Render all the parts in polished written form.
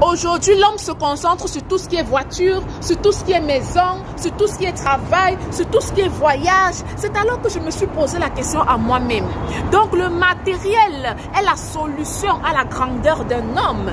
Aujourd'hui, l'homme se concentre sur tout ce qui est voiture, sur tout ce qui est maison, sur tout ce qui est travail, sur tout ce qui est voyage. C'est alors que je me suis posé la question à moi-même. Donc, le matériel est la solution à la grandeur d'un homme.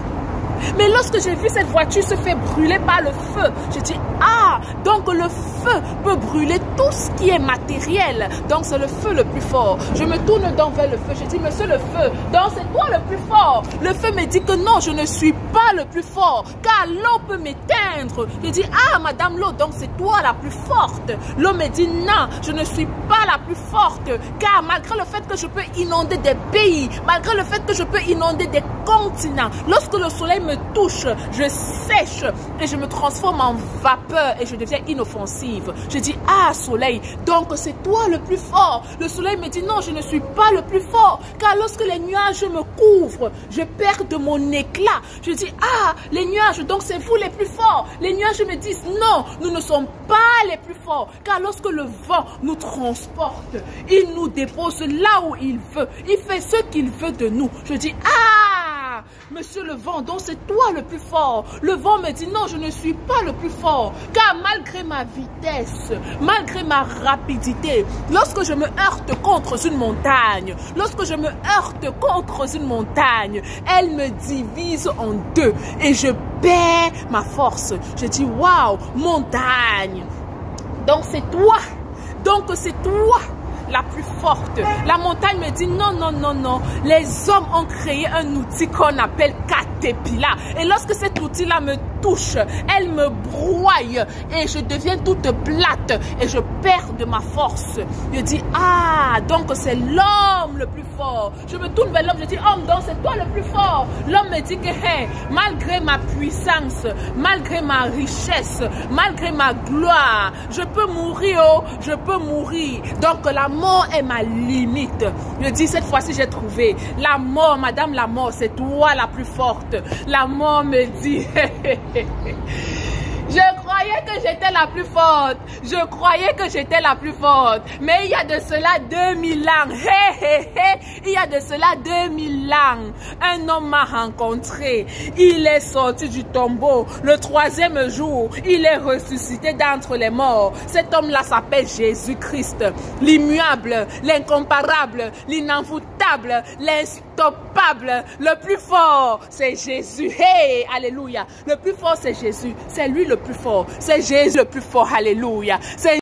Mais lorsque j'ai vu cette voiture se faire brûler par le feu, je dis, ah, donc le feu peut brûler tout ce qui est matériel. Donc c'est le feu le plus fort. Je me tourne donc vers le feu. Je dis, monsieur le feu, donc c'est toi le plus fort. Le feu me dit que non, je ne suis pas le plus fort, car l'eau peut m'éteindre. Je dis, ah, madame l'eau, donc c'est toi la plus forte. L'eau me dit, non, je ne suis pas la plus forte, car malgré le fait que je peux inonder des pays, malgré le fait que je peux inonder des continents, lorsque le soleil me touche, je sèche et je me transforme en vapeur et je deviens inoffensive. Je dis, ah soleil, donc c'est toi le plus fort. Le soleil me dit, non, je ne suis pas le plus fort, car lorsque les nuages me couvrent, je perds de mon éclat. Je dis, ah, les nuages, donc c'est vous les plus forts. Les nuages me disent, non, nous ne sommes pas les plus forts, car lorsque le vent nous transporte, il nous dépose là où il veut. Il fait ce qu'il veut de nous. Je dis, ah, monsieur le vent, donc c'est toi le plus fort. Le vent me dit, non, je ne suis pas le plus fort, car malgré ma vitesse, malgré ma rapidité, lorsque je me heurte contre une montagne, lorsque je me heurte contre une montagne, elle me divise en deux et je perds ma force. Je dis, waouh, montagne, donc c'est toi, la plus forte. La montagne me dit non, non, non, non. Les hommes ont créé un outil qu'on appelle Caterpillar. Et lorsque cet outil-là me touche, elle me broye et je deviens toute plate et je perds de ma force. Je dis, ah, donc c'est l'homme le plus fort. Je me tourne vers l'homme, je dis, homme, donc c'est toi le plus fort. L'homme me dit que, hey, malgré ma puissance, malgré ma richesse, malgré ma gloire, je peux mourir, oh, je peux mourir. Donc la mort est ma limite. Je dis, cette fois-ci, j'ai trouvé. La mort, madame la mort, c'est toi la plus forte. La mort me dit, je croyais que j'étais la plus forte. Je croyais que j'étais la plus forte. Mais il y a de cela 2000 ans. Il y a de cela 2000 ans. Un homme m'a rencontré. Il est sorti du tombeau. Le troisième jour, il est ressuscité d'entre les morts. Cet homme-là s'appelle Jésus-Christ. L'immuable, l'incomparable, l'inenvoûtable, l'instoppable. Le plus fort, c'est Jésus. Hey, alléluia. Le plus fort, c'est Jésus. C'est lui le plus fort. C'est Jésus le plus fort. Alléluia. C'est